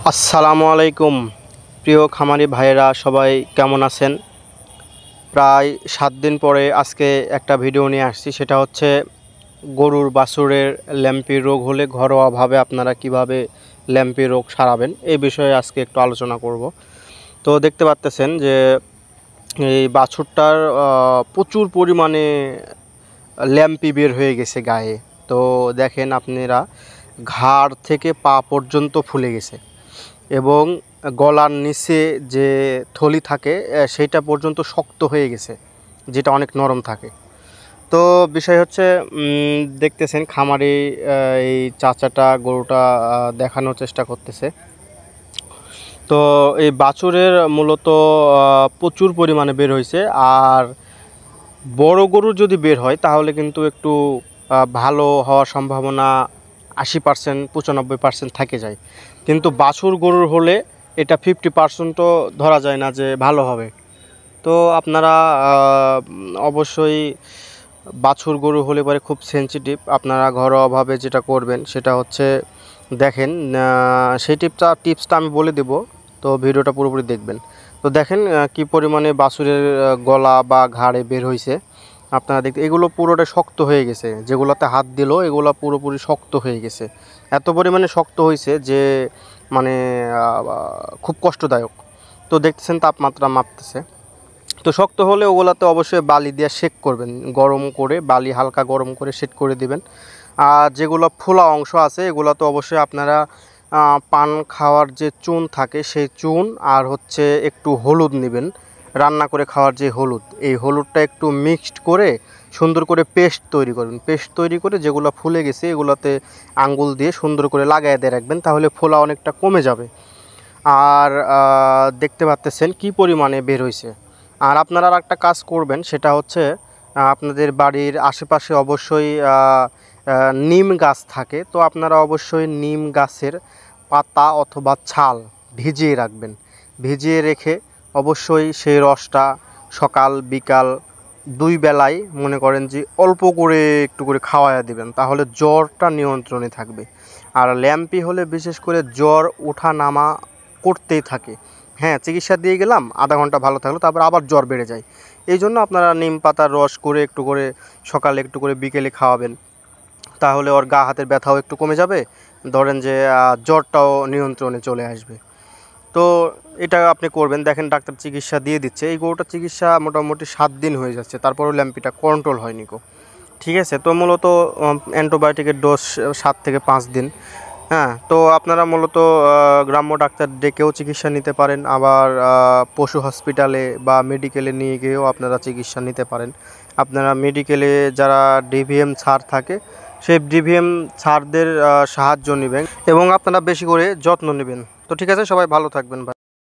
আসসালামু আলাইকুম প্রিয় খামারি ভাইয়েরা, সবাই কেমন আছেন? প্রায় 7 দিন পরে আজকে একটা ভিডিও নিয়ে আসছি। সেটা হচ্ছে গরুর বাছুরের ল্যাম্পি রোগ হলে ঘরোয়াভাবে আপনারা কিভাবে ল্যাম্পি রোগ সারাবেন এই বিষয়ে আজকে একটু আলোচনা করব। তো দেখতে পাচ্ছেন যে এই বাছুরটার প্রচুর পরিমাণে ল্যাম্পি বের হয়ে গেছে গায়ে। তো দেখেন আপনারা, ঘাড় থেকে পা পর্যন্ত ফুলে গেছে এবং গলার নিচে যে থলি থাকে সেইটা পর্যন্ত শক্ত হয়ে গেছে, যেটা অনেক নরম থাকে। তো বিষয় হচ্ছে দেখতেছেন খামারে এই চাচাটা গরুটা দেখানোর চেষ্টা করতেছে। তো এই বাছুরের মূলত প্রচুর পরিমাণে বের হয়েছে। আর বড় গরুর যদি বের হয় তাহলে কিন্তু একটু ভালো হওয়ার সম্ভাবনা 80% 95% থেকে যায়, কিন্তু বাছুর গরুর হলে এটা 50%ও ধরা যায় না যে ভালো হবে। তো আপনারা অবশ্যই বাছুর গরু হলে পরে খুব সেনসিটিভ। আপনারা ঘরোয়াভাবে যেটা করবেন সেটা হচ্ছে দেখেন, সেই টিপসটা আমি বলে দেব, তো ভিডিওটা পুরোপুরি দেখবেন। তো দেখেন কি পরিমাণে বাছুরের গলা বা ঘাড়ে বের হয়েছে। আপনারা দেখতে এগুলো পুরোটা শক্ত হয়ে গেছে, যেগুলোতে হাত দিল এগুলো পুরোপুরি শক্ত হয়ে গেছে। এত পরিমাণে শক্ত হয়েছে যে মানে খুব কষ্টদায়ক। তো দেখতেছেন তাপমাত্রা মাপতেছে। তো শক্ত হলে ওগুলাতে অবশ্যই বালি দিয়ে সেক করবেন, গরম করে বালি হালকা গরম করে সেট করে দিবেন। আর যেগুলো ফোলা অংশ আছে এগুলো তো অবশ্যই আপনারা পান খাওয়ার যে চুন থাকে সেই চুন আর হচ্ছে একটু হলুদ নেবেন, রান্না করে খাওয়ার যে হলুদ, এই হলুদটা একটু মিক্সড করে সুন্দর করে পেস্ট তৈরি করবেন। পেস্ট তৈরি করে যেগুলো ফুলে গেছে এগুলোতে আঙ্গুল দিয়ে সুন্দর করে লাগাই দিয়ে রাখবেন, তাহলে ফোলা অনেকটা কমে যাবে। আর দেখতে পাচ্ছেন কি পরিমাণে বের হয়েছে। আর আপনারা আর একটা কাজ করবেন, সেটা হচ্ছে আপনাদের বাড়ির আশেপাশে অবশ্যই নিম গাছ থাকে। তো আপনারা অবশ্যই নিম গাছের পাতা অথবা ছাল ভিজিয়ে রাখবেন। ভিজিয়ে রেখে অবশ্যই সেই রসটা সকাল বিকাল 2 বেলায় মনে করেন যে অল্প করে একটু করে খাওয়াইয়া দিবেন, তাহলে জ্বরটা নিয়ন্ত্রণে থাকবে। আর ল্যাম্পি হলে বিশেষ করে জ্বর ওঠা নামা করতেই থাকে। হ্যাঁ, চিকিৎসা দিয়ে গেলাম, আধা ঘন্টা ভালো থাকলো, তারপর আবার জ্বর বেড়ে যায়। এই জন্য আপনারা নিম পাতার রস করে একটু করে সকালে একটু করে বিকেলে খাওয়াবেন, তাহলে ওর গা হাতের ব্যথাও একটু কমে যাবে, ধরেন যে জ্বরটাও নিয়ন্ত্রণে চলে আসবে। তো এটা আপনি করবেন। দেখেন ডাক্তার চিকিৎসা দিয়ে দিচ্ছে। এই গরুটার চিকিৎসা মোটামুটি 7 দিন হয়ে যাচ্ছে, তারপরেও ল্যাম্পিটা কন্ট্রোল হয়নি গো। ঠিক আছে, তো মূলত অ্যান্টিবায়োটিকের ডোজ 7 থেকে 5 দিন। হ্যাঁ, তো আপনারা মূলত গ্রাম্য ডাক্তার ডেকেও চিকিৎসা নিতে পারেন, আবার পশু হসপিটালে বা মেডিকেলে নিয়ে গিয়েও আপনারা চিকিৎসা নিতে পারেন। আপনারা মেডিকেলে যারা ডিভিএম ছাড় থাকে সেই ডিভিএম ছাড়দের সাহায্য নেবেন এবং আপনারা বেশি করে যত্ন নেবেন। তো ঠিক আছে, সবাই ভালো থাকবেন ভাই।